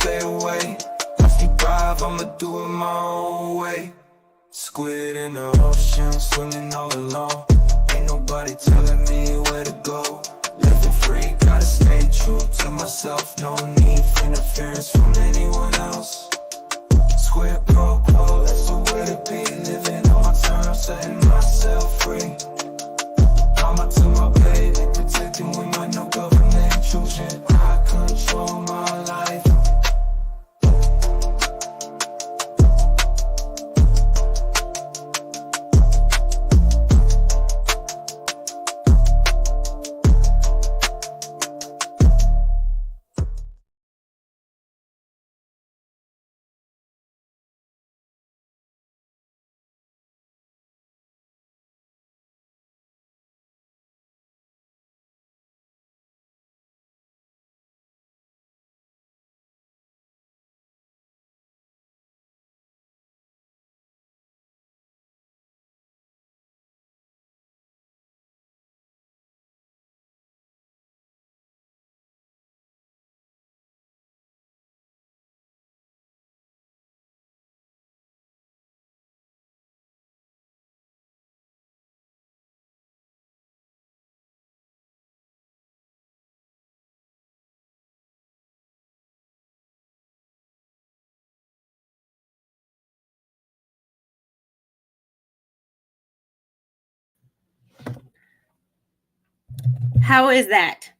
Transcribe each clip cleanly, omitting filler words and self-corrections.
stay away. If you drive, I'ma do it my own way. Squid in the ocean, swimming all alone. Ain't nobody telling me where to go. Living free, gotta stay true to myself. No need for interference from anyone else. Squid pro quo, that's the way to be. Living on my terms, setting myself free. Mama to my baby, protecting with my no government intrusion. I control my life. How is that?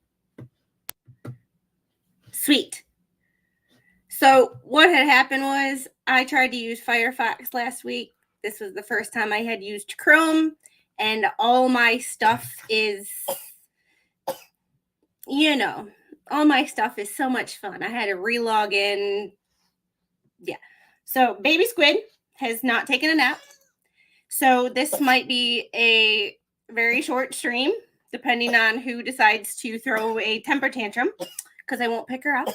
Sweet. So what had happened was I tried to use Firefox last week. This was the first time I had used Chrome, and all my stuff is, all my stuff is so much fun. I had to re-log in. Yeah. So baby squid has not taken a nap. So this might be a very short stream, depending on who decides to throw a temper tantrum, because I won't pick her up.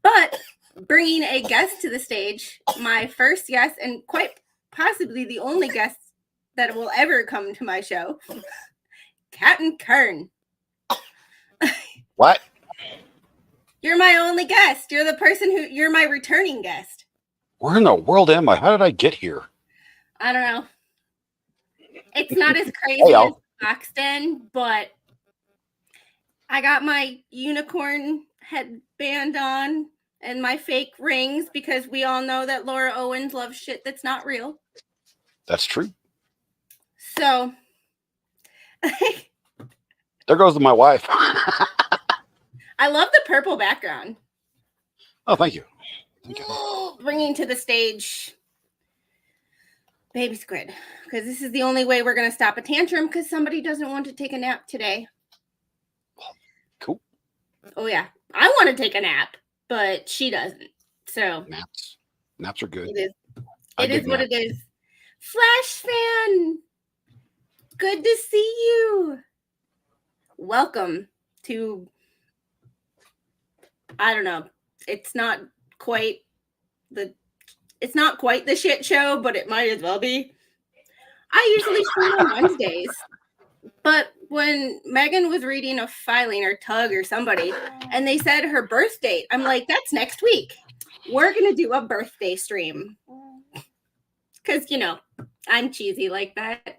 But bringing a guest to the stage, my first guest, and quite possibly the only guest that will ever come to my show, Captain Kern. What? You're my only guest. You're my returning guest. Where in the world am I? How did I get here? I don't know. It's not as crazy as Boxton, but I got my unicorn headband on and my fake rings because we all know that Laura Owens loves shit that's not real. That's true. So there goes my wife. I love the purple background. Oh, thank you. Bringing to the stage baby squid, because this is the only way we're going to stop a tantrum, because somebody doesn't want to take a nap today. Cool. Oh yeah, I want to take a nap, but she doesn't. So naps are good. It is what it is. Flash fan, good to see you. Welcome to, I don't know, it's not quite the shit show, but it might as well be. I usually stream on Wednesdays, but when Megan was reading a filing or Tug or somebody, and they said her birth date, I'm like, that's next week. We're going to do a birthday stream. Because, I'm cheesy like that.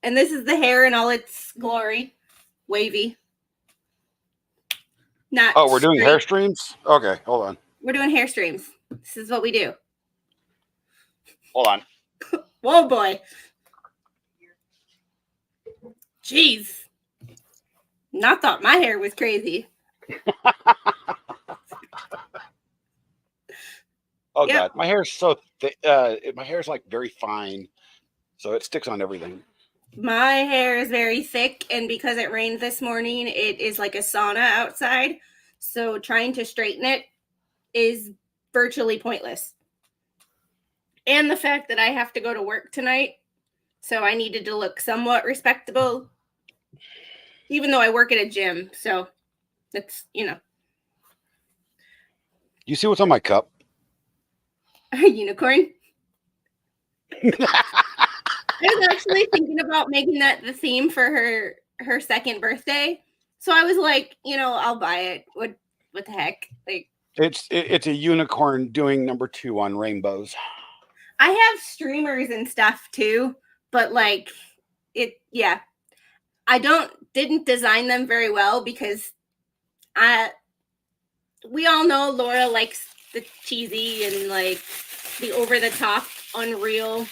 And this is the hair in all its glory. Wavy. Not we're doing hair streams? Okay, hold on. We're doing hair streams. This is what we do. Hold on. Whoa, boy. Jeez. Not thought my hair was crazy. Oh, yep. God. My hair is so thick. My hair is like very fine, so it sticks on everything. My hair is very thick, and because it rained this morning, it is like a sauna outside. So trying to straighten it is virtually pointless. And the fact that I have to go to work tonight, so I needed to look somewhat respectable, even though I work at a gym. So that's, You see what's on my cup? A unicorn. I was actually thinking about making that the theme for her second birthday. So I was like, I'll buy it. what the heck? Like, It's a unicorn doing number 2 on rainbows. I have streamers and stuff too, but like yeah. I didn't design them very well because we all know Laura likes the cheesy and like the over the top, unreal,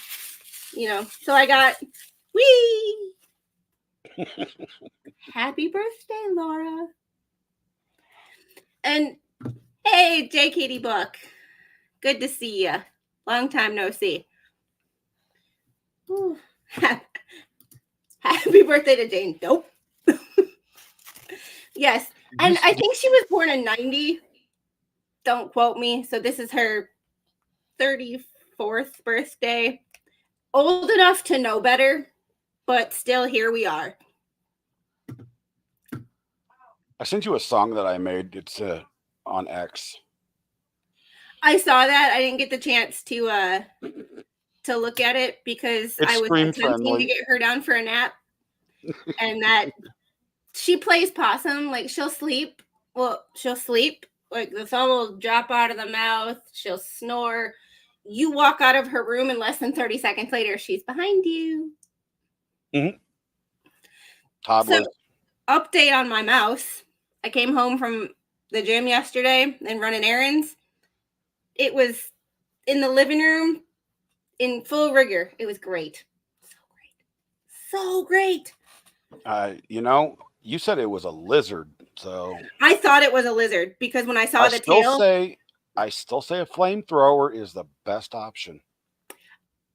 So I got wee. Happy birthday, Laura. And hey, J. Katie Book. Good to see you. Long time no see. Ooh. Happy birthday to Jane. Nope. Yes. And I think she was born in 90. Don't quote me. So this is her 34th birthday. Old enough to know better, but still here we are. I sent you a song that I made. It's on X. I saw that. I didn't get the chance to look at it because It's I was screen attempting friendly. to get her down for a nap. And that she plays possum, like she'll sleep. Well, she'll sleep. Like the thumb will drop out of the mouth. She'll snore. You walk out of her room and less than 30 seconds later, she's behind you. Mm-hmm. Toddler. So, update on my mouse. I came home from the gym yesterday and running errands. It was in the living room in full rigor. It was great. So great. You said it was a lizard, so I thought it was a lizard because when I saw the tail. I still say a flamethrower is the best option.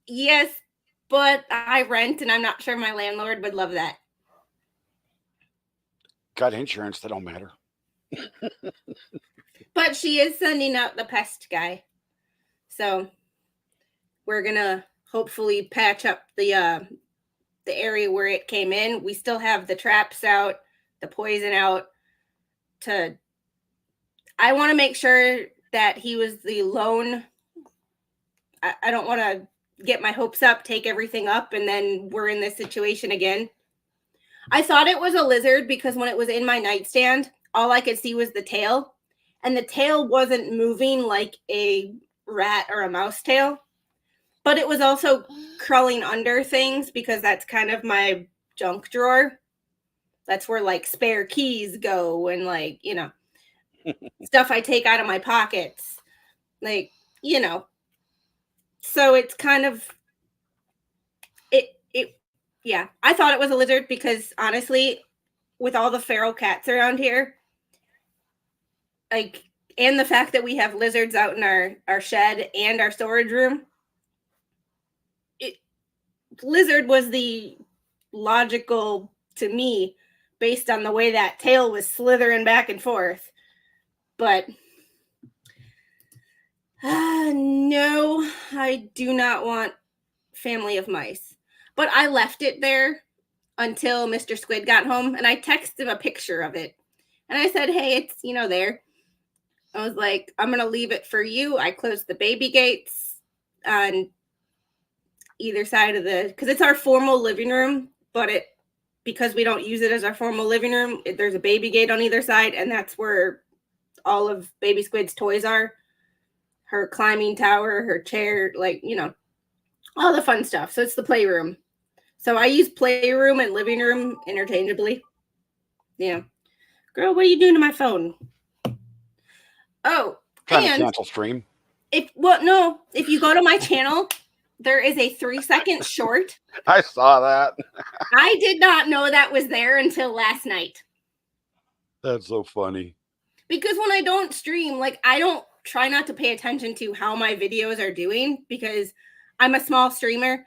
Yes, but I rent and I'm not sure my landlord would love that. Got insurance, that don't matter. But she is sending out the pest guy. So we're going to hopefully patch up the area where it came in. We still have the traps out, the poison out. I want to make sure that he was the lone. I don't want to get my hopes up, take everything up, and then we're in this situation again. I thought it was a lizard because when it was in my nightstand, all I could see was the tail. And the tail wasn't moving like a rat or a mouse tail. But it was also crawling under things because that's kind of my junk drawer. That's where like spare keys go and like, stuff I take out of my pockets. Like, So it's kind of yeah. I thought it was a lizard because honestly, with all the feral cats around here, like, and the fact that we have lizards out in our shed and our storage room, lizard was the logical to me based on the way that tail was slithering back and forth. But no, I do not want family of mice. But I left it there until Mr. Squid got home, and I texted him a picture of it. And I said, hey, it's, there. I was like, I'm going to leave it for you. I closed the baby gates on either side of because it's our formal living room, but because we don't use it as our formal living room, there's a baby gate on either side, and that's where all of Baby Squid's toys are. Her climbing tower, her chair, like, all the fun stuff. So it's the playroom. So I use playroom and living room interchangeably. Yeah. Girl, what are you doing to my phone? Oh, Trying to cancel stream. If you go to my channel, there is a 3-second short. I saw that. I did not know that was there until last night. That's so funny. Because when I don't stream, like, I don't try not to pay attention to how my videos are doing because I'm a small streamer.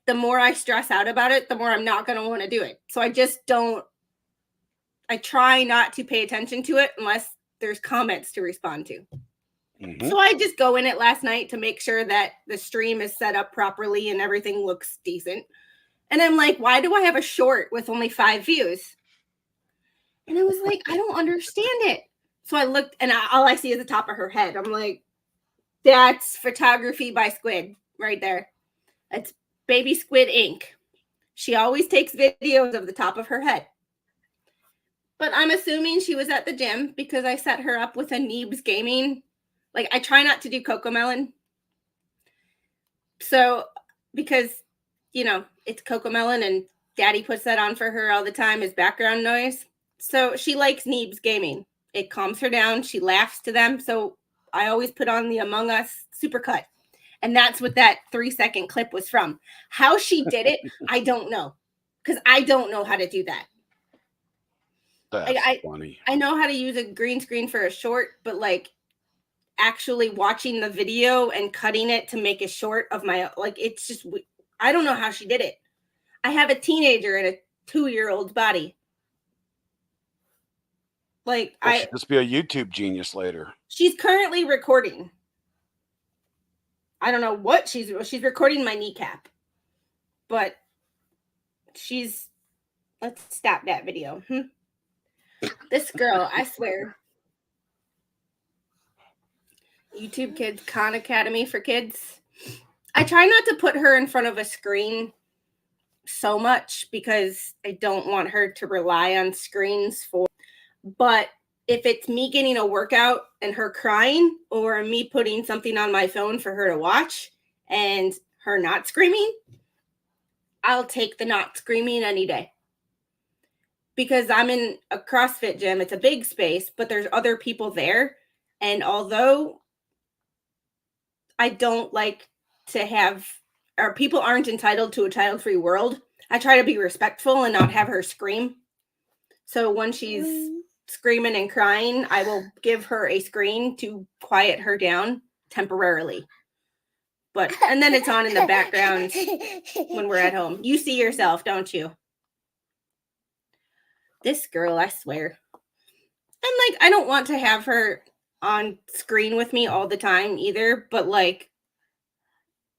The more I stress out about it, the more I'm not going to want to do it. So I just don't. I try not to pay attention to it unless there's comments to respond to. Mm-hmm. So I just go in it last night to make sure that the stream is set up properly and everything looks decent. And I'm like, why do I have a short with only 5 views? And I was like, I don't understand it. So I looked and all I see is the top of her head. I'm like, that's photography by Squid right there. That's Baby Squid Inc. She always takes videos of the top of her head. But I'm assuming she was at the gym because I set her up with a Doe'S gaming. Like, I try not to do Cocomelon. So, because, you know, it's Cocomelon and Daddy puts that on for her all the time as background noise. So she likes Doe'S gaming. It calms her down. She laughs to them. So I always put on the Among Us supercut. And that's what that 3-second clip was from. How she did it, I don't know. Because I don't know how to do that. That's Like, funny. I know how to use a green screen for a short, but like actually watching the video and cutting it to make a short of my, like, it's just, I don't know how she did it. I have a teenager in a 2-year-old body. Like, Well, she'll just be a YouTube genius later. she's currently recording. I don't know what she's recording my kneecap, but let's stop that video. This girl, I swear. YouTube Kids Khan Academy for Kids. I try not to put her in front of a screen so much because I don't want her to rely on screens but if it's me getting a workout and her crying, or me putting something on my phone for her to watch and her not screaming, I'll take the not screaming any day. Because I'm in a CrossFit gym. It's a big space, but there's other people there. And although I don't like to have, or people aren't entitled to a child-free world, I try to be respectful and not have her scream. So when she's screaming and crying, I will give her a screen to quiet her down temporarily. And then it's on in the background when we're at home. You see yourself, don't you? This girl, I swear. And like, I don't want to have her on screen with me all the time either, but like,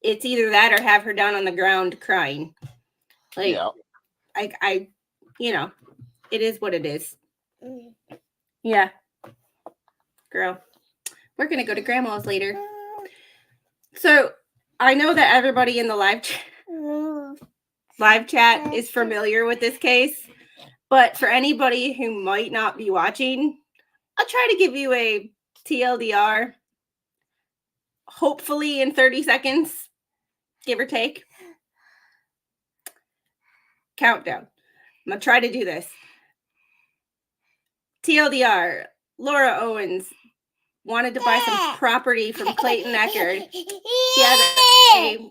it's either that or have her down on the ground crying. Like, yeah. I you know, it is what it is. Yeah. Girl. We're going to go to grandma's later. So, I know that everybody in the live chat is familiar with this case, but for anybody who might not be watching, I'll try to give you a TLDR, hopefully in 30 seconds, give or take. Countdown. I'm going to try to do this. TLDR, Laura Owens wanted to buy some property from Clayton Eckerd. He had a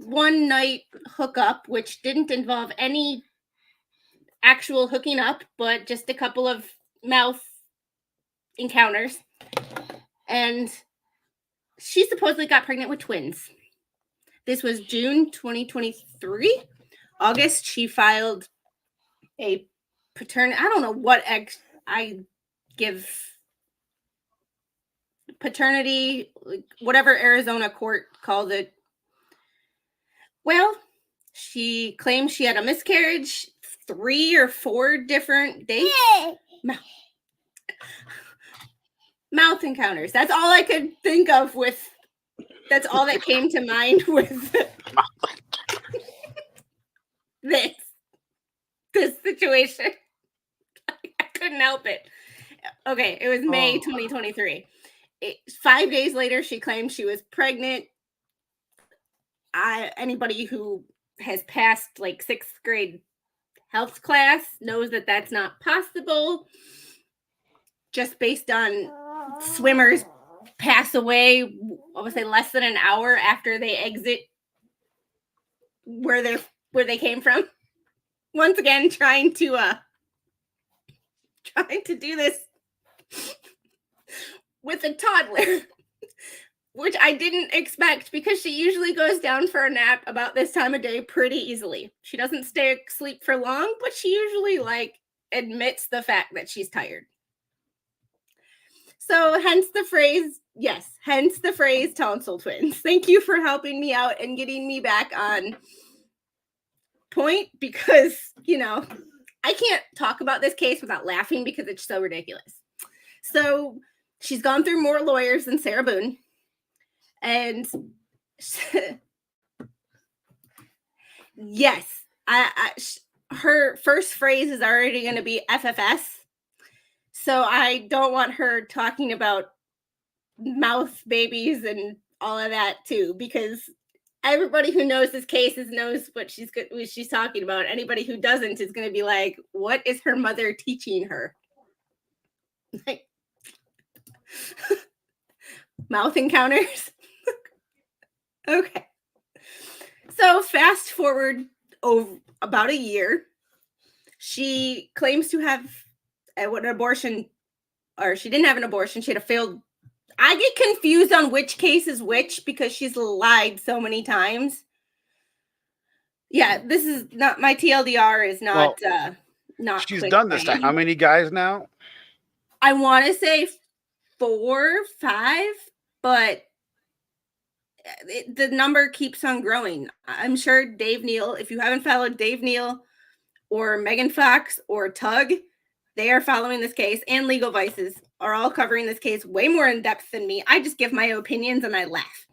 one-night hookup, which didn't involve any actual hooking up, but just a couple of mouth encounters. And she supposedly got pregnant with twins. This was June 2023. August, she filed a paternity. I don't know what I give paternity, whatever Arizona court called it. Well, she claims she had a miscarriage 3 or 4 different dates. Mouth encounters. That's all I could think of with. That's all that came to mind with this situation. I couldn't help it. Okay, it was May 2023. 5 days later, she claimed she was pregnant. Anybody who has passed like 6th grade health class knows that that's not possible. Just based on swimmers pass away, I would say less than an hour after they exit where they came from. Once again, trying to do this with a toddler, which I didn't expect because she usually goes down for a nap about this time of day pretty easily. She doesn't stay asleep for long, but she usually like admits the fact that she's tired. So hence the phrase tonsil twins. Thank you for helping me out and getting me back on point because, you know, I can't talk about this case without laughing because it's so ridiculous. So she's gone through more lawyers than Sarah Boone. And yes, her first phrase is already going to be FFS. So I don't want her talking about mouth babies and all of that too, because everybody who knows this case knows what she's talking about. Anybody who doesn't is going to be like, what is her mother teaching her? Like, mouth encounters. Okay. So fast forward about a year, she claims to have an abortion, or she didn't have an abortion. She had a failed. I get confused on which case is which because she's lied so many times. Yeah, this is not my TLDR is not not. She's done this to how many guys now? I want to say 4, 5, but the number keeps on growing. I'm sure Dave Neal, if you haven't followed Dave Neal or Megan Fox or Tug, they are following this case, and Legal Vices are all covering this case way more in depth than me. I just give my opinions and I laugh.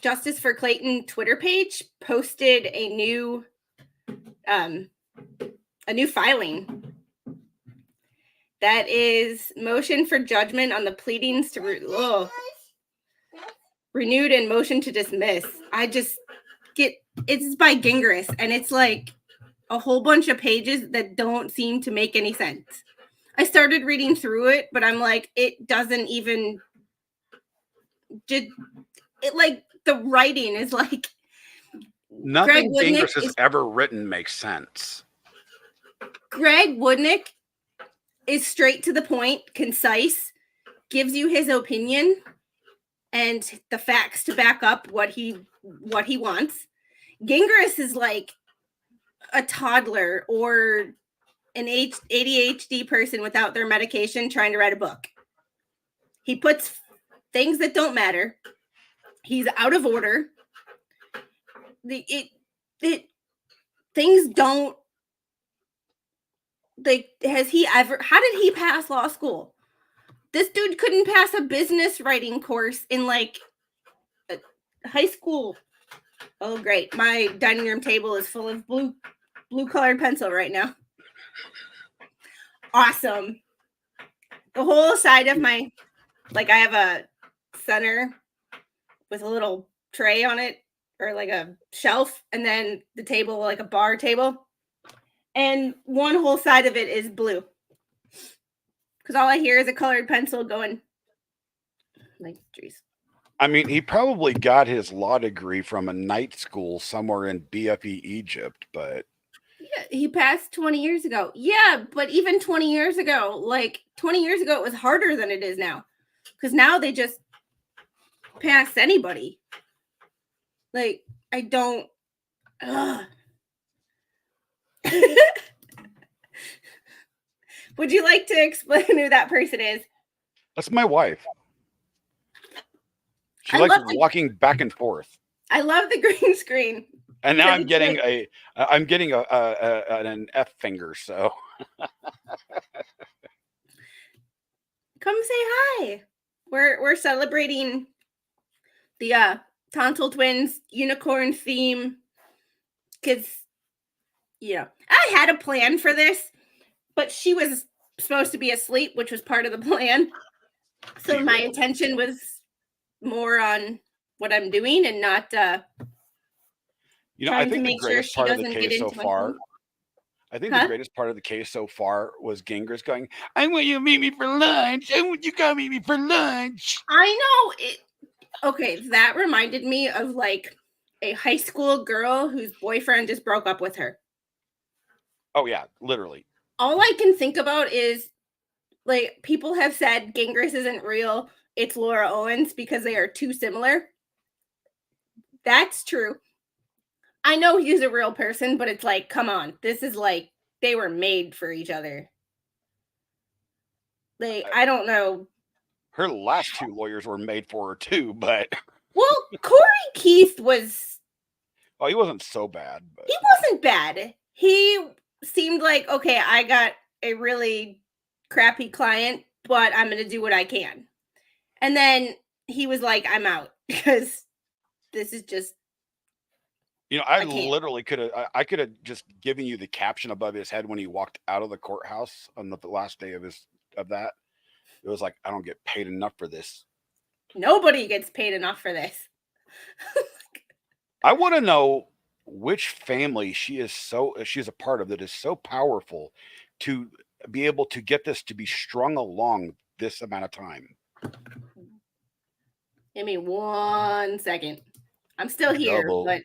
Justice for Clayton Twitter page posted a new filing that is motion for judgment on the pleadings to renewed and motion to dismiss. It's by Gingras, and it's like a whole bunch of pages that don't seem to make any sense. I started reading through it, but I'm like, it doesn't even like the writing is like nothing Gingras has ever written makes sense. Greg Woodnick is straight to the point, concise, gives you his opinion and the facts to back up what he wants. Gingras is like a toddler or an ADHD person without their medication trying to write a book. He puts things that don't matter. He's out of order. Things don't like. How did he pass law school? This dude couldn't pass a business writing course in like high school. Oh, great. My dining room table is full of blue colored pencil right now. Awesome. The whole side of I have a center with a little tray on it, or like a shelf, and then the table, like a bar table. And one whole side of it is blue. Because all I hear is a colored pencil going like, geez. I mean, he probably got his law degree from a night school somewhere in BFE Egypt, but yeah, he passed 20 years ago. Yeah, but even 20 years ago, it was harder than it is now. Because now they just pass anybody. Like, I don't. Would you like to explain who that person is? That's my wife. She likes walking back and forth. I love the green screen. And now I'm getting an F finger. So come say hi. We're celebrating the Tonsil twins unicorn theme, because I had a plan for this, but she was supposed to be asleep, which was part of the plan. So my intention was more on what I'm doing and not I think the greatest part of the case so far. I think the greatest part of the case so far was Gingras going, I want you to meet me for lunch. I want you to come meet me for lunch. I know it. Okay, that reminded me of like a high school girl whose boyfriend just broke up with her. Oh yeah, literally. All I can think about is, like, people have said Gingras isn't real. It's Laura Owens because they are too similar. That's true. I know he's a real person, but it's like, come on. This is like, they were made for each other. Like, I don't know. Her last two lawyers were made for her too, but. Well, Corey Keith was. Oh, he wasn't so bad. But... He wasn't bad. He seemed like, okay, I got a really crappy client, but I'm going to do what I can. And then he was like, I'm out because this is just I literally could have. I could have just given you the caption above his head when he walked out of the courthouse on the last day of that. It was like, I don't get paid enough for this. Nobody gets paid enough for this. I want to know which family she's a part of that is so powerful to be able to get this to be strung along this amount of time. Give me 1 second. I'm still here, but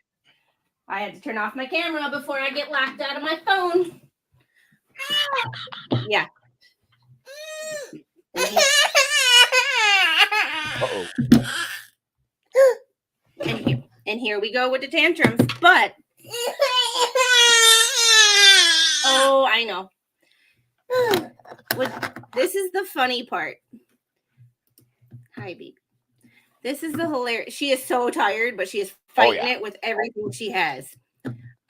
I had to turn off my camera before I get locked out of my phone. Yeah. Uh-oh. And here we go with the tantrums, but oh, I know. This is the funny part. Hi, baby. This is the hilarious. She is so tired, but she is fighting it with everything she has.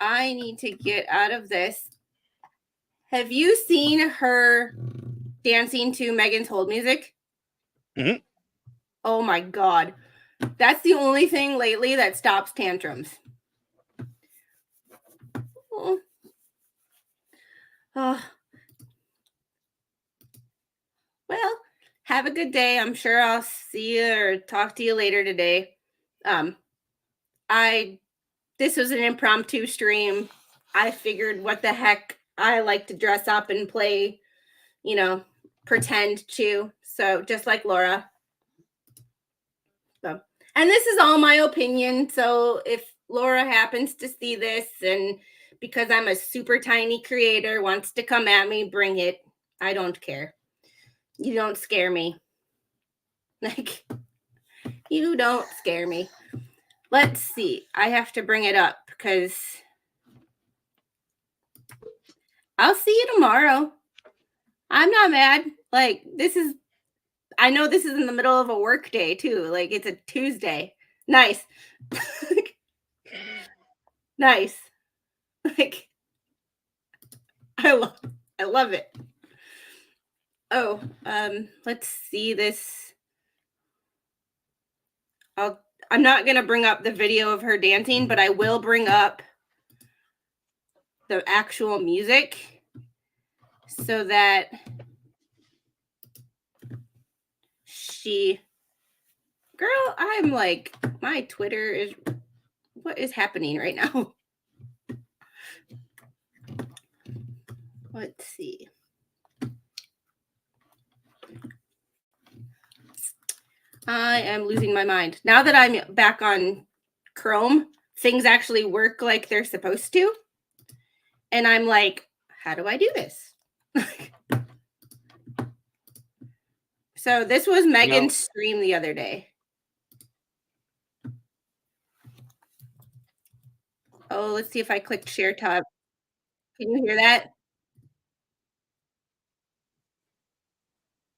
I need to get out of this. Have you seen her dancing to Megan's hold music? Mm-hmm. Oh my God. That's the only thing lately that stops tantrums. Oh. Well, have a good day. I'm sure I'll see you or talk to you later today. This was an impromptu stream. I figured what the heck, I like to dress up and play, pretend to. So just like Laura. So, and this is all my opinion. So if Laura happens to see this and because I'm a super tiny creator wants to come at me, bring it. I don't care. You don't scare me. Like, you don't scare me. Let's see. I have to bring it up because I'll see you tomorrow. I'm not mad. Like, I know this is in the middle of a work day too. Like, it's a Tuesday. Nice. Nice. Like, I love it. Oh, let's see this. I'm not going to bring up the video of her dancing, but I will bring up the actual music so that girl, I'm like, my Twitter is, what is happening right now? Let's see. I am losing my mind. Now that I'm back on Chrome, things actually work like they're supposed to. And I'm like, how do I do this? So this was Megan's stream the other day. Oh, let's see if I click share tab. Can you hear that?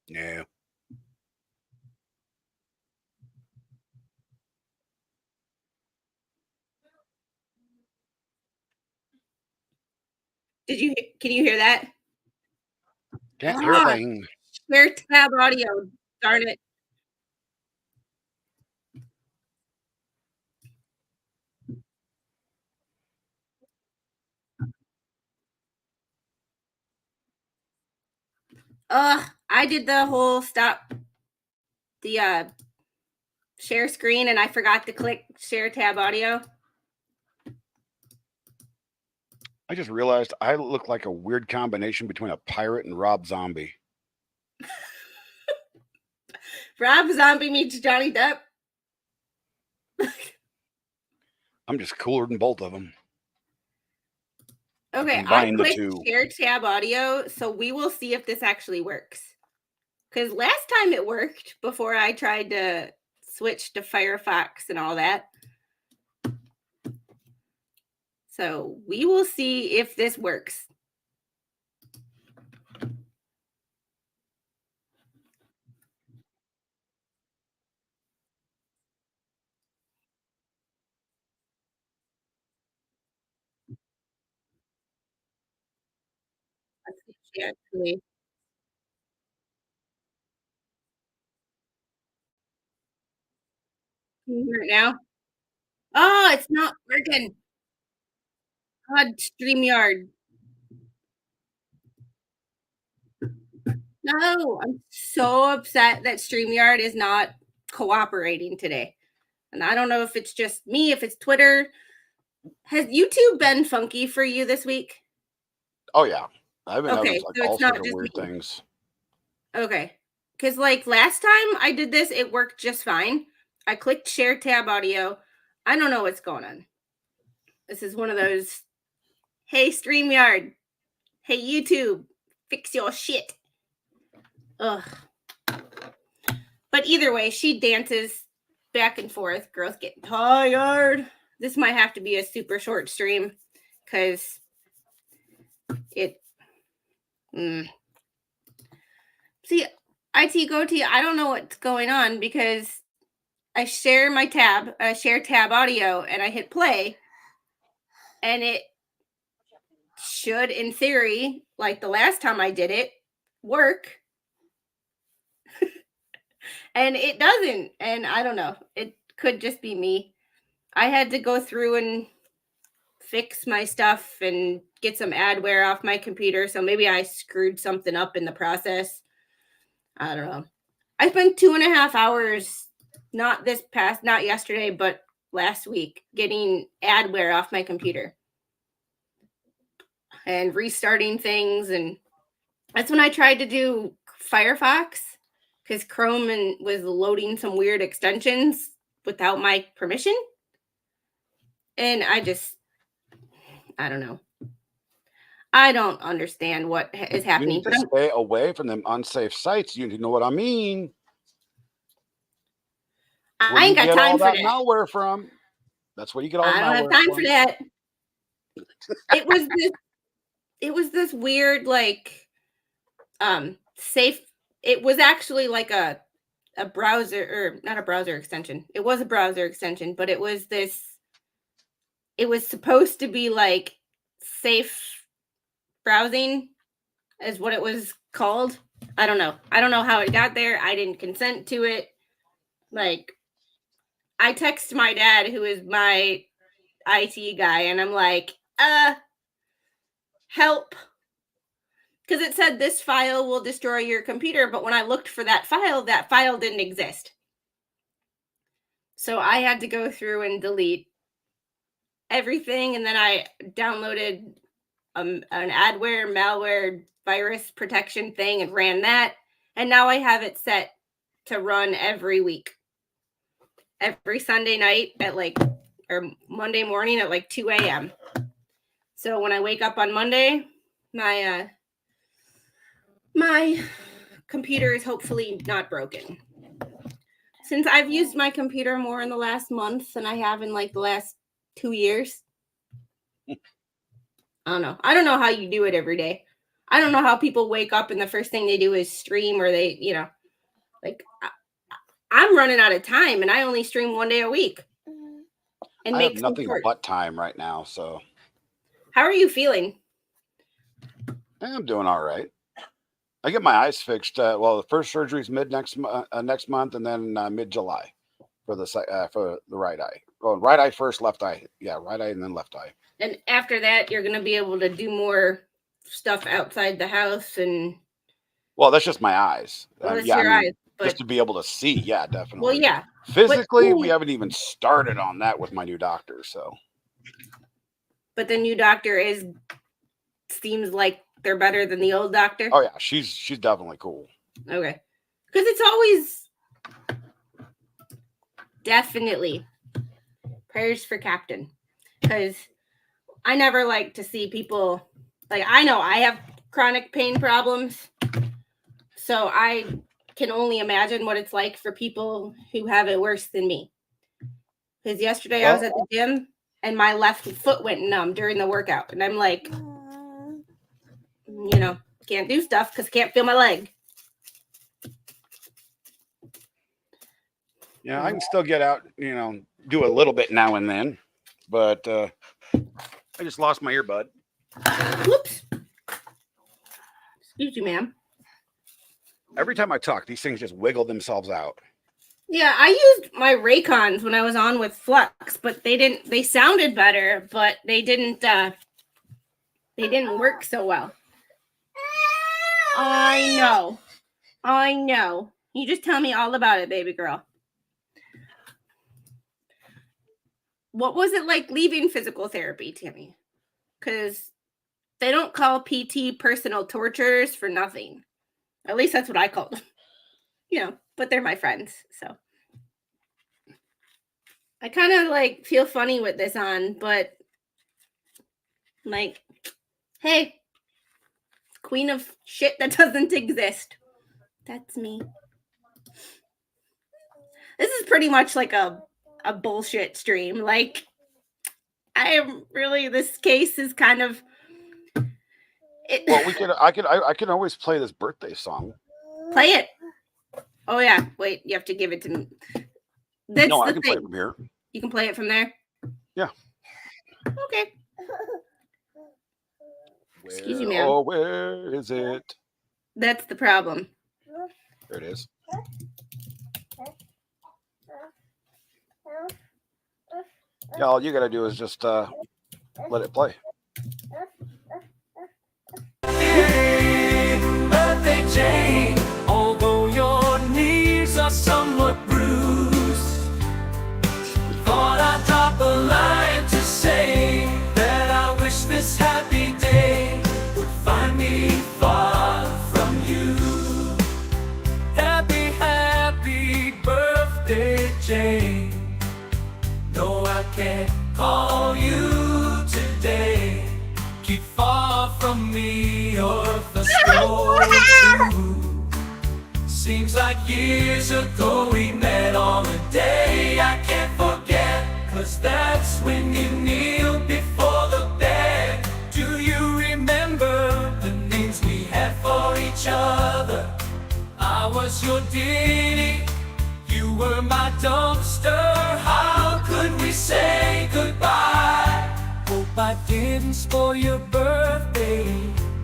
No. Can you hear that? Can't hear a thing. Share tab audio. Darn it. I did the whole stop the share screen and I forgot to click share tab audio. I just realized I look like a weird combination between a pirate and Rob Zombie. Rob Zombie meets Johnny Depp. I'm just cooler than both of them. Okay, I clicked share tab audio, so we will see if this actually works. Because last time it worked before I tried to switch to Firefox and all that. So we will see if this works. Let's see if she actually. Can you hear it now? Oh, it's not working. God, StreamYard. No, I'm so upset that StreamYard is not cooperating today. And I don't know if it's just me, if it's Twitter. Has YouTube been funky for you this week? Oh, yeah. I've been having Okay, like so all it's not sorts of just weird me. things. Okay. Because like last time I did this, it worked just fine. I clicked share tab audio. I don't know what's going on. This is one of those, hey, StreamYard. Hey, YouTube. Fix your shit. Ugh. But either way, she dances back and forth. Girls getting tired. This might have to be a super short stream because it. See, IT Goatee, I don't know what's going on because I share my tab, share tab audio, and I hit play, and it should, in theory, like the last time I did it, work. And it doesn't. And I don't know. It could just be me. I had to go through and fix my stuff and get some adware off my computer. So maybe I screwed something up in the process. I don't know. I spent 2.5 hours, not yesterday, but last week, getting adware off my computer and restarting things. And that's when I tried to do Firefox because Chrome was loading some weird extensions without my permission. And I don't know. I don't understand what is happening. You need to stay away from them unsafe sites. You know what I mean? I ain't got time for that malware from. That's where you get all the malware. I don't have time for that. It was this weird, like, safe. It was actually like a browser, or not a browser extension. It was a browser extension, but it was supposed to be like safe browsing is what it was called. I don't know. I don't know how it got there. I didn't consent to it. Like, I text my dad, who is my IT guy, and I'm like, help. Because it said this file will destroy your computer, but when I looked for that file didn't exist. So I had to go through and delete everything, and then I downloaded an adware, malware, virus protection thing and ran that, and now I have it set to run every week. Every Sunday night or Monday morning at like 2 a.m. So when I wake up on Monday, my computer is hopefully not broken. Since I've used my computer more in the last month than I have in like the last 2 years. I don't know. I don't know how you do it every day. I don't know how people wake up and the first thing they do is stream, or they, like, I'm running out of time and I only stream 1 day a week. And I have nothing but time right now. So how are you feeling? I'm doing all right. I get my eyes fixed. The first surgery is next month, and then mid-July for the right eye. Well, right eye first, left eye. Yeah, right eye and then left eye. And after that, you're going to be able to do more stuff outside the house and. Well, that's just my eyes. Well, that's your eyes. But just to be able to see, yeah, definitely. Well, yeah. Physically, we haven't even started on that with my new doctor. So. But the new doctor seems like they're better than the old doctor. Oh yeah, she's definitely cool. Okay, because it's always definitely prayers for Captain, because I never like to see people like, I know I have chronic pain problems, so I can only imagine what it's like for people who have it worse than me. Because yesterday I was at the gym and my left foot went numb during the workout, and I'm like, can't do stuff because I can't feel my leg. Yeah, I can still get out, do a little bit now and then, but I just lost my earbud. Whoops. Excuse you, ma'am. Every time I talk, these things just wiggle themselves out. Yeah, I used my Raycons when I was on with Flux, but they sounded better, but they didn't They didn't work so well. I know. You just tell me all about it, baby girl. What was it like leaving physical therapy, Tammy? Because they don't call PT personal torturers for nothing. At least that's what I call them. But they're my friends, so. I kind of like feel funny with this on, but like, hey, queen of shit that doesn't exist. That's me. This is pretty much like a bullshit stream. Like, this case is kind of. Well, I can always play this birthday song. Play it. Oh yeah, wait, you have to give it to me. No, I can play it from here. You can play it from there? Yeah. Okay. Excuse me, ma'am. Oh, where is it? That's the problem. There it is. Yeah, all you gotta do is just let it play. Birthday Jane, although your knees are somewhat bruised, thought I'd drop a line to say that I wish this happy day would find me far from you. Happy birthday, Jane. No, I can't call you today. Keep far from me or the snow too. Seems like years ago we met on a day I can't forget, 'cause that's when you kneeled before the bed. Do you remember the names we had for each other? I was your ditty, you were my dumpster. How could we say goodbye? Hope I didn't spoil your birthday.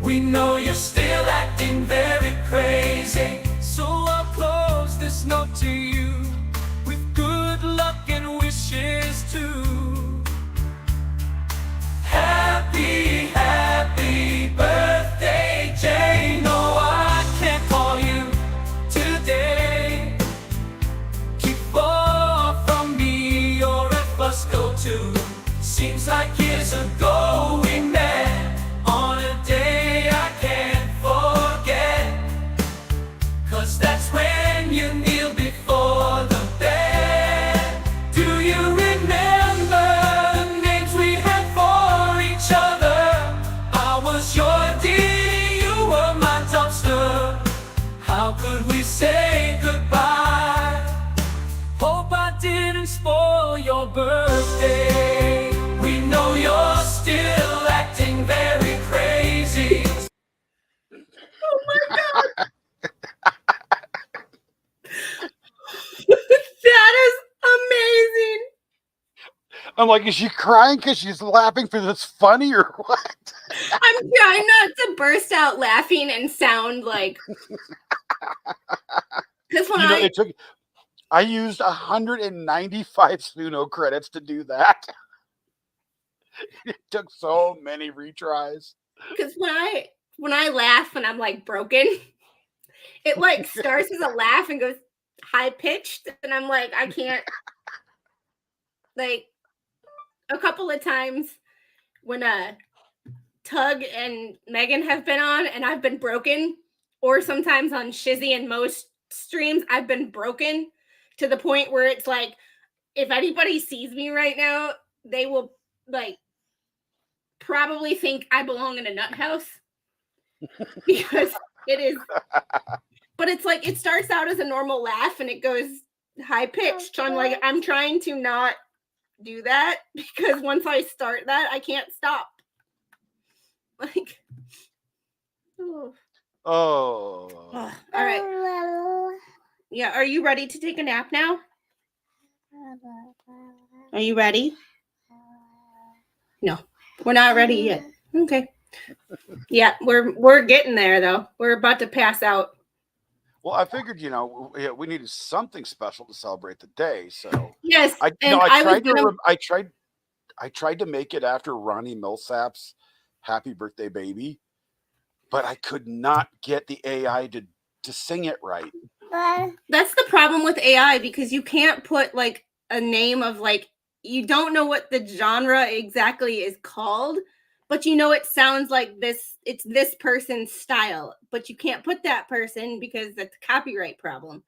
We know you're still acting very crazy, so I'll close this note to you with good luck and wishes too. Happy birthday, Jane. No, I can't call you today. Keep far from me or if us go to. Seems like years ago we met on a day I can't forget, 'cause that's when you kneel before the bed. Do you remember the names we had for each other? I was your ditty, you were my dumpster. How could we say goodbye? Hope I didn't spoil your birthday. We know you're still acting very crazy. Oh my god. That is amazing. I'm like, is she crying because she's laughing because it's funny or what? I'm trying not to burst out laughing and sound like. Because when I used 195 Suno credits to do that. It took so many retries. Because when I laugh and I'm like broken, it like starts as a laugh and goes high pitched, and I'm like, I can't. Like a couple of times when Tug and Megan have been on and I've been broken, or sometimes on Shizzy and most streams I've been broken to the point where it's like, if anybody sees me right now, they will like probably think I belong in a nut house, because it is. But it's like, it starts out as a normal laugh and it goes high pitched. So I'm like, I'm trying to not do that, because once I start that, I can't stop. Like, oh. All right. Yeah, are you ready to take a nap now? Are you ready? No, we're not ready yet. Okay. Yeah, we're getting there though. We're about to pass out. Well, I figured, we needed something special to celebrate the day. So yes, I tried to make it after Ronnie Millsap's Happy Birthday Baby, but I could not get the AI to sing it right. That's the problem with AI, because you can't put like a name of like, you don't know what the genre exactly is called, but you know it sounds like this, it's this person's style, but you can't put that person because that's a copyright problem.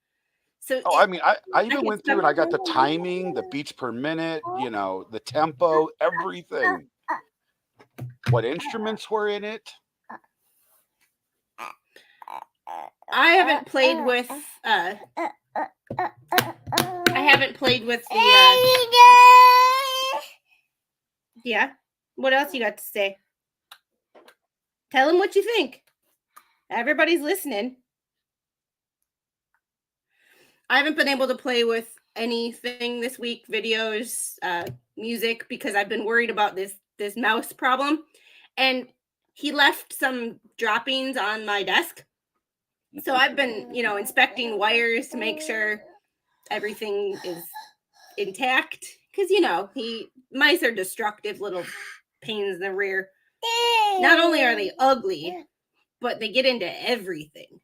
So I mean, I even went through and I got the timing, the beats per minute, the tempo, everything. What instruments were in it? I haven't played with the yeah. What else you got to say? Tell them what you think. Everybody's listening. I haven't been able to play with anything this week, videos, music, because I've been worried about this mouse problem. And he left some droppings on my desk. So I've been, inspecting wires to make sure everything is intact. Because, mice are destructive little pains in the rear. Not only are they ugly, but they get into everything.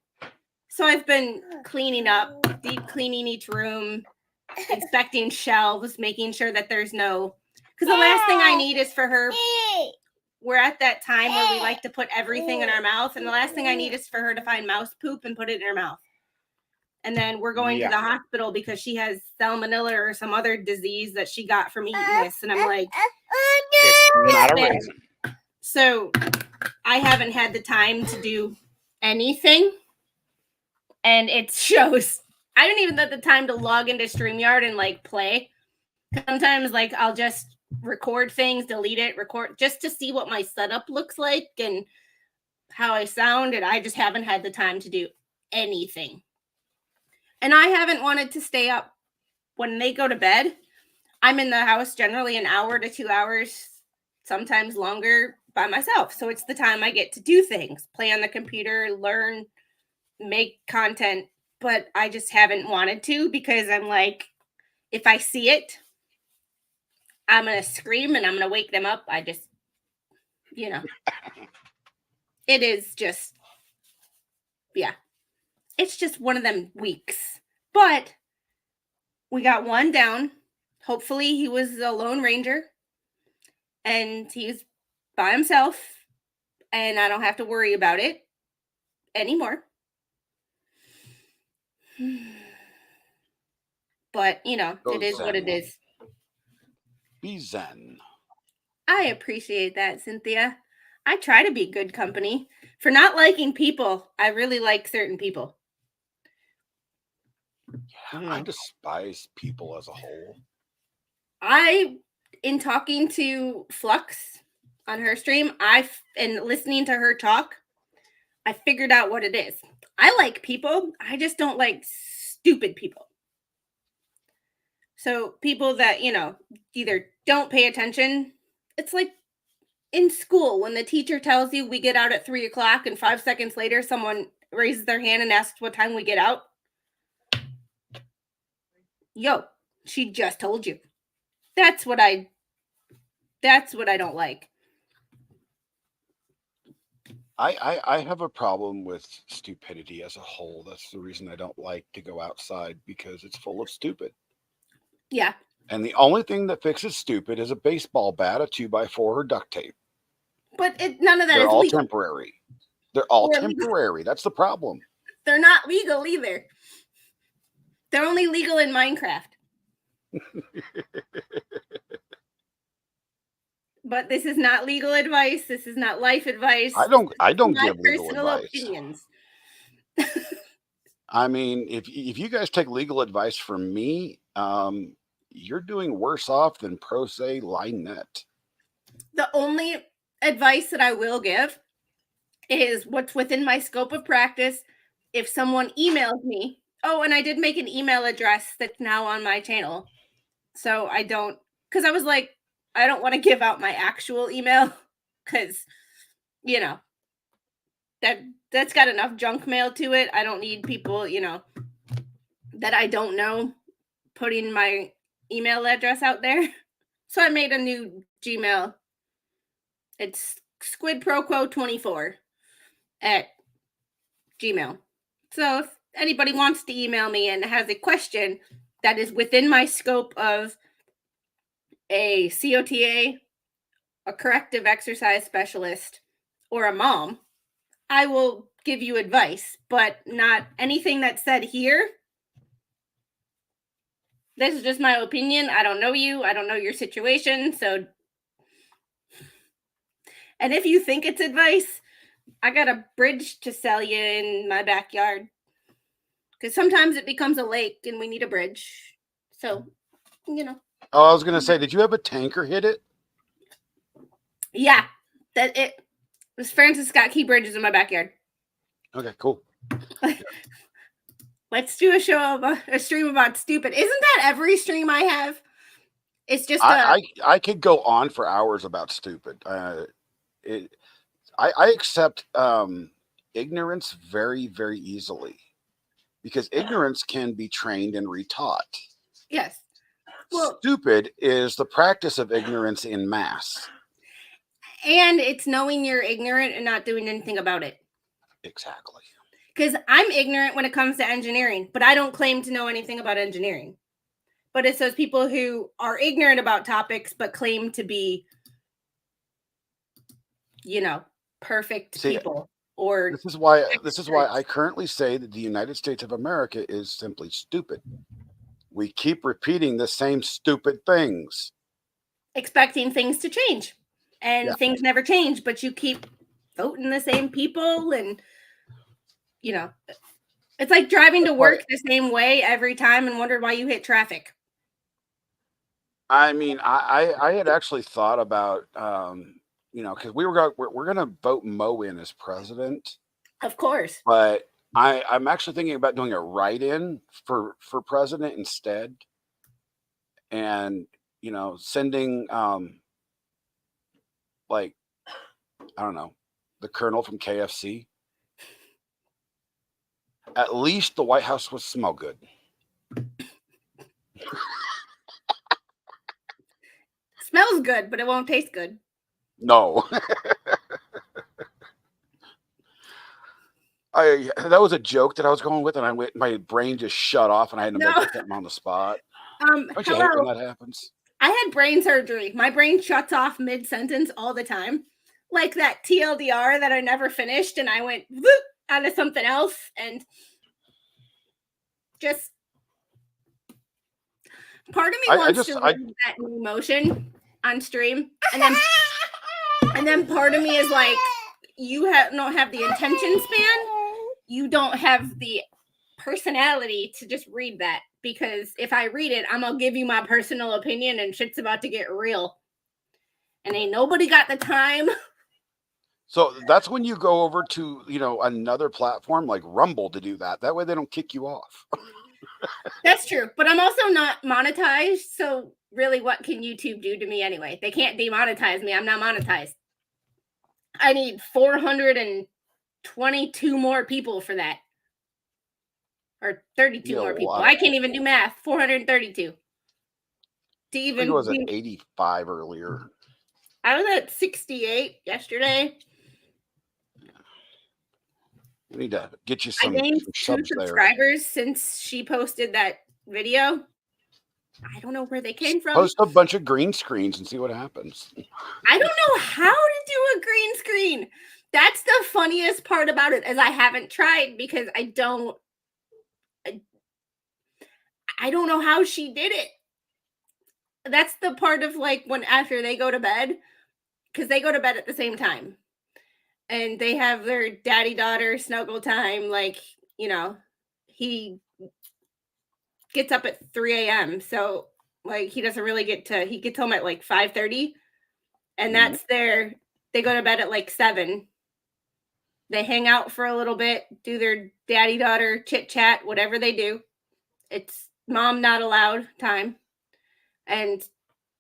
So I've been cleaning up, deep cleaning each room, inspecting shelves, making sure that there's no, because the last thing I need is for her, we're at that time where we like to put everything in our mouth, and the last thing I need is for her to find mouse poop and put it in her mouth. And then we're going to the hospital because she has salmonella or some other disease that she got from eating this. And I'm like, it's not a raisin. So I haven't had the time to do anything. And it shows. I don't even have the time to log into StreamYard and like play. Sometimes like I'll just record things, delete it, record just to see what my setup looks like and how I sound. And I just haven't had the time to do anything. And I haven't wanted to stay up when they go to bed. I'm in the house generally an hour to 2 hours, sometimes longer by myself. So it's the time I get to do things, play on the computer, learn, make content, but I just haven't wanted to because I'm like, if I see it, I'm going to scream and I'm going to wake them up. I just, it is just, it's just one of them weeks. But we got one down. Hopefully he was a Lone Ranger and he's by himself and I don't have to worry about it anymore. But, it is what it is. Be zen. I appreciate that, Cynthia. I try to be good company. For not liking people, I really like certain people. Yeah, I despise people as a whole. In talking to Flux on her stream, and listening to her talk, I figured out what it is. I like people. I just don't like stupid people. So people that, either don't pay attention. It's like in school when the teacher tells you we get out at 3:00 and 5 seconds later, someone raises their hand and asks what time we get out. Yo, she just told you. That's what I don't like. I have a problem with stupidity as a whole. That's the reason I don't like to go outside, because it's full of stupid. Yeah. And the only thing that fixes stupid is a baseball bat, a 2x4, or duct tape. But none of that They're is all legal. temporary. They're all temporary. That's the problem. They're not legal either. They're only legal in Minecraft. But this is not legal advice. This is not life advice. I don't give legal advice. Opinions. I mean, if you guys take legal advice from me, you're doing worse off than Pro Se Linet. The only advice that I will give is what's within my scope of practice. If someone emails me, and I did make an email address that's now on my channel. So because I was like, I don't want to give out my actual email because, that's got enough junk mail to it. I don't need people, that I don't know putting my email address out there. So I made a new Gmail. It's squidproquo24@gmail. So if anybody wants to email me and has a question that is within my scope of a COTA, a corrective exercise specialist, or a mom, I will give you advice, but not anything that's said here. This is just my opinion. I don't know you. I don't know your situation. So, and if you think it's advice, I got a bridge to sell you in my backyard. Because sometimes it becomes a lake and we need a bridge. So, Oh, I was going to say, did you have a tanker hit it? Yeah. Francis got key bridges in my backyard. Okay, cool. Let's do a stream about stupid. Isn't that every stream I have? It's just I could go on for hours about stupid. I accept ignorance very, very easily because ignorance can be trained and retaught. Yes. Well, stupid is the practice of ignorance in mass. And it's knowing you're ignorant and not doing anything about it. Exactly. Because I'm ignorant when it comes to engineering, but I don't claim to know anything about engineering. But it's those people who are ignorant about topics, but claim to be, perfect people. Or this is why I currently say that the United States of America is simply stupid. We keep repeating the same stupid things, expecting things to change, and things never change. But you keep voting the same people, and it's like driving to work the same way every time and wondered why you hit traffic. I mean, I had actually thought about, because we're going to vote Mo in as president. Of course. But I'm actually thinking about doing a write-in for president instead. And, sending, I don't know, the colonel from KFC. At least the White House would smell good. Smells good, but it won't taste good. No. That was a joke that I was going with, and my brain just shut off, and I had to make something on the spot. Don't you hate when that happens? I had brain surgery. My brain shuts off mid-sentence all the time. Like that TLDR that I never finished, and I went whoop, out of something else, and just part of me wants to live that emotion on stream, and then part of me is like, you don't have the attention span, you don't have the personality to just read that, because if I read it, I'm gonna give you my personal opinion, and shit's about to get real, and ain't nobody got the time. So that's when you go over to, another platform like Rumble to do that. That way they don't kick you off. That's true. But I'm also not monetized. So really, what can YouTube do to me anyway? They can't demonetize me. I'm not monetized. I need 422 more people for that. Or 32 more people. I can't even do math. 432. To even, I think it was at 85 earlier. I was at 68 yesterday. We need to get you some, I gained some 2 subscribers since she posted that video. I don't know where they came from. Post a bunch of green screens and see what happens. I don't know how to do a green screen. That's the funniest part about it, is I haven't tried because I don't know how she did it. That's the part of when after they go to bed, because they go to bed at the same time. And they have their daddy-daughter snuggle time. He gets up at 3 a.m. So, he doesn't really he gets home at 5:30. And that's they go to bed at 7. They hang out for a little bit, do their daddy-daughter chit-chat, whatever they do. It's mom not allowed time. And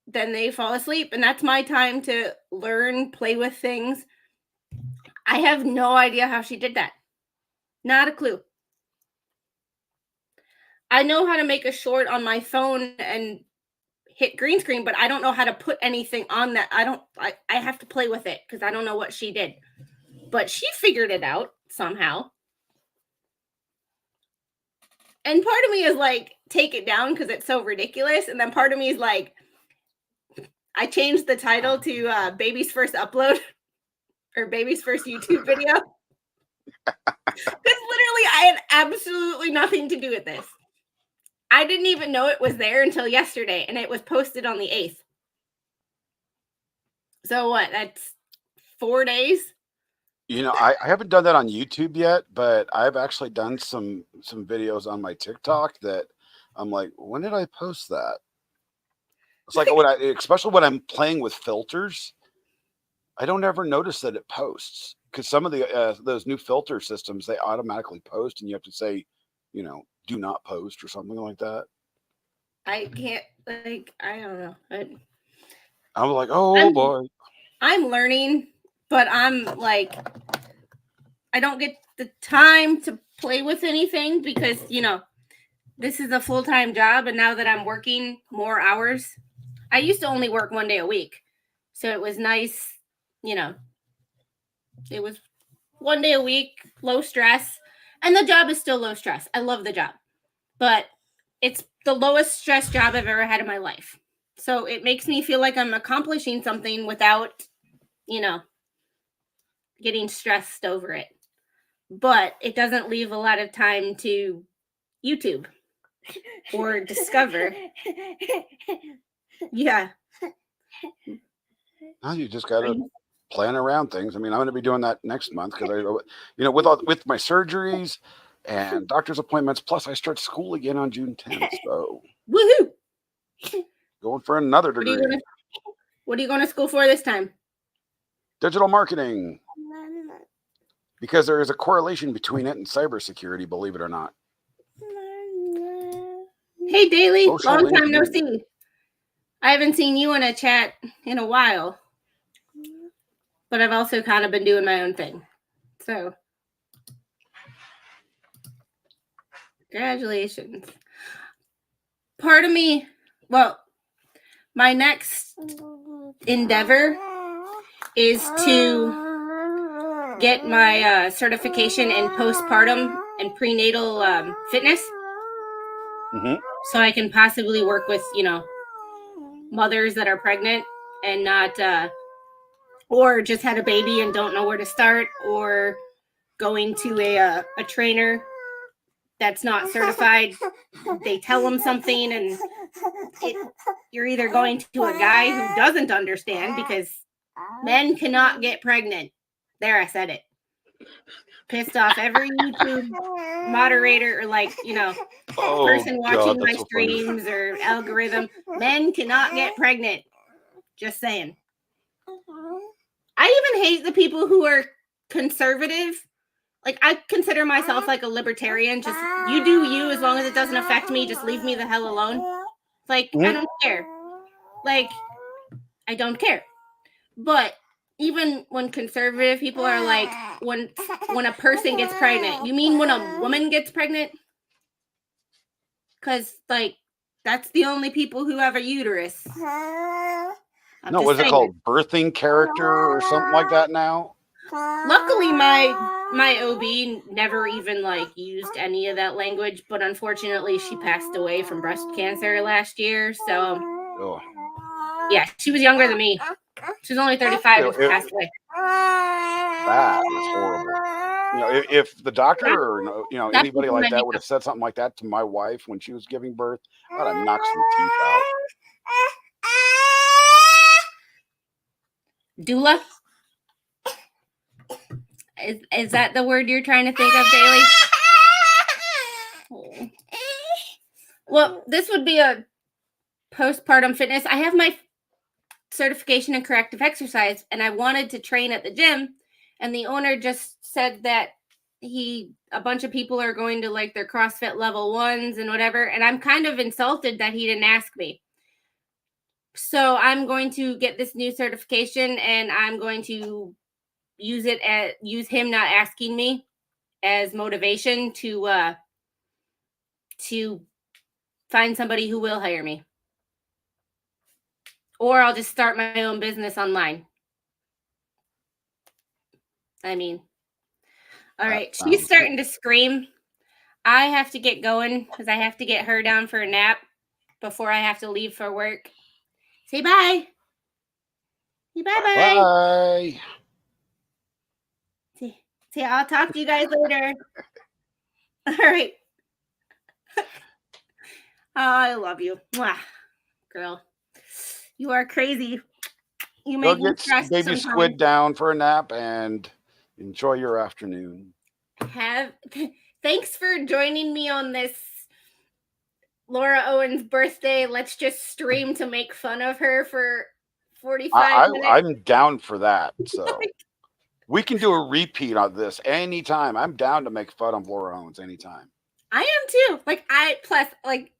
then they fall asleep. And that's my time to learn, play with things. I have no idea how she did that. Not a clue. I know how to make a short on my phone and hit green screen, but I don't know how to put anything on that. I have to play with it because I don't know what she did. But she figured it out somehow. And part of me is like, take it down because it's so ridiculous. And then part of me is like, I changed the title to Baby's First Upload or Baby's First YouTube video. Because literally I had absolutely nothing to do with this. I didn't even know it was there until yesterday, and it was posted on the 8th. So what? That's 4 days? You know, I haven't done that on YouTube yet, but I've actually done some videos on my TikTok that I'm like, when did I post that? It's like especially when I'm playing with filters, I don't ever notice that it posts because some of the those new filter systems, they automatically post, and you have to say, you know, do not post or something like that. I can't, like, I don't know. I'm like, oh boy. I'm learning, but I'm like, I don't get the time to play with anything because, you know, this is a full-time job. And now that I'm working more hours, I used to only work 1 day a week. So it was nice, you know, it was 1 day a week, low stress. And the job is still low stress. I love the job, but it's the lowest stress job I've ever had in my life. So it makes me feel like I'm accomplishing something without, you know, getting stressed over it. But it doesn't leave a lot of time to YouTube or discover. Yeah. Now you just got to plan around things. I mean, I'm going to be doing that next month because you know, with my surgeries and doctor's appointments, plus I start school again on June 10th. So woohoo! Going for another degree. What are you going to school for this time? Digital marketing. Because there is a correlation between it and cybersecurity, believe it or not. Hey, Daily. Long time no see. I haven't seen you in a chat in a while. But I've also kind of been doing my own thing. So, congratulations. Part of me, well, my next endeavor is to get my certification in postpartum and prenatal fitness. Mm-hmm. So I can possibly work with, you know, mothers that are pregnant and not, or just had a baby and don't know where to start, or going to a trainer that's not certified. They tell them something and you're either going to a guy who doesn't understand because men cannot get pregnant. There, I said it. Pissed off every YouTube moderator or, like, you know, person watching my streams or algorithm. Men cannot get pregnant. Just saying. I even hate the people who are conservative. Like, I consider myself like a libertarian. Just, you do you, as long as it doesn't affect me. Just leave me the hell alone. Like, I don't care. Like, I don't care. But even when conservative people are like, when a person gets pregnant, you mean when a woman gets pregnant? Because, like, that's the only people who have a uterus. No, what's it called? Birthing character or something like that now? Luckily, my OB never even, like, used any of that language, but unfortunately, she passed away from breast cancer last year. So, yeah, she was younger than me. She was only 35 when she passed away. That is horrible. You know, if the doctor or, you know, anybody like that would have said something like that to my wife when she was giving birth, I'd have knocked some teeth out. Doula? Is that the word you're trying to think of, Daily? Oh. Well, this would be a postpartum fitness. I have my certification in corrective exercise, and I wanted to train at the gym, and the owner just said that a bunch of people are going to, like, their CrossFit level 1s and whatever, and I'm kind of insulted that he didn't ask me. So I'm going to get this new certification, and I'm going to use him not asking me as motivation to find somebody who will hire me. Or I'll just start my own business online. I mean, all right. She's starting to scream. I have to get going because I have to get her down for a nap before I have to leave for work. Say bye. Say bye-bye. Bye. See, I'll talk to you guys later. All right. Oh, I love you. Mwah. Girl, you are crazy. You make me stressed baby sometimes. Squid down for a nap and enjoy your afternoon. Thanks for joining me on this Laura Owens birthday. Let's just stream to make fun of her for 45 minutes. I'm down for that. So we can do a repeat on this anytime. I'm down to make fun of Laura Owens anytime. I am too. Like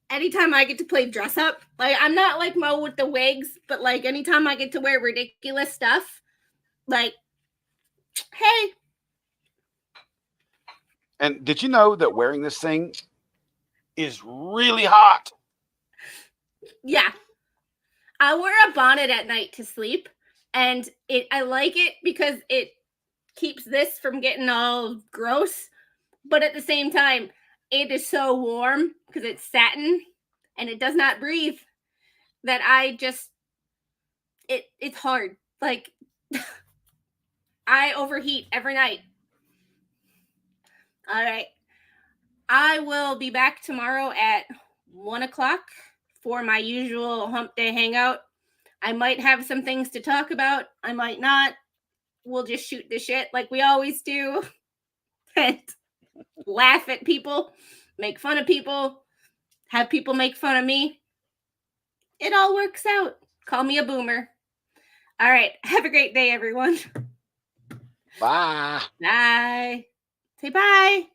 anytime I get to play dress up, like I'm not like Mo with the wigs, but like anytime I get to wear ridiculous stuff, like, hey. And did you know that wearing this thing is really hot? Yeah. I wear a bonnet at night to sleep, and I like it because it keeps this from getting all gross, but at the same time, it is so warm because it's satin and it does not breathe that it's hard. Like, I overheat every night. All right. I will be back tomorrow at 1:00 for my usual hump day hangout. I might have some things to talk about. I might not. We'll just shoot the shit like we always do. And laugh at people, make fun of people, have people make fun of me. It all works out. Call me a boomer. All right. Have a great day, everyone. Bye. Bye. Say bye.